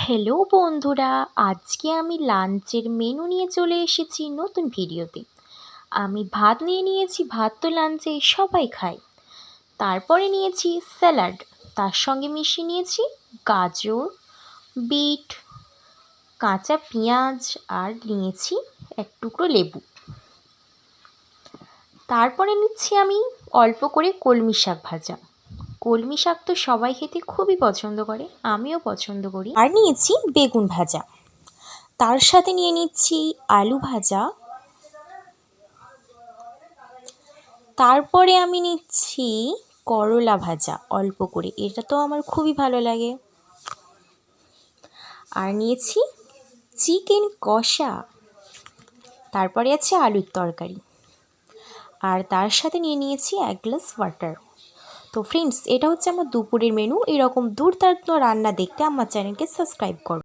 Hello বন্ধুরা, আজকে আমি লাঞ্চের মেনু নিয়ে চলে এসেছি নতুন ভিডিওতে। আমি ভাত নিয়ে নিয়েছি, ভাত তো লাঞ্চে সবাই খায়। তারপরে নিয়েছি স্যালাড, তার সঙ্গে মিশিয়ে নিয়েছি গাজর, বিট, কাঁচা পেঁয়াজ আর নিয়েছি এক টুকরো লেবু। তারপরে নিচ্ছি আমি অল্প করে কলমি শাক ভাজা। কলমি শাক তো সবাই খেতে খুবই পছন্দ করে, আমিও পছন্দ করি। আর নিয়েছি বেগুন ভাজা, তার সাথে নিয়ে নিচ্ছি আলু ভাজা। তারপরে আমি নিচ্ছি করলা ভাজা অল্প করে, এটা তো আমার খুবই ভালো লাগে। আর নিয়েছি চিকেন কষা। তারপরে আছে আলুর তরকারি, আর তার সাথে নিয়ে নিয়েছি 1 গ্লাস ওয়াটার। তো ফ্রেন্ডস, এটা হচ্ছে আমার দুপুরের মেনু। এরকম দুর্দান্ত রান্না দেখতে আমার চ্যানেলকে সাবস্ক্রাইব করো।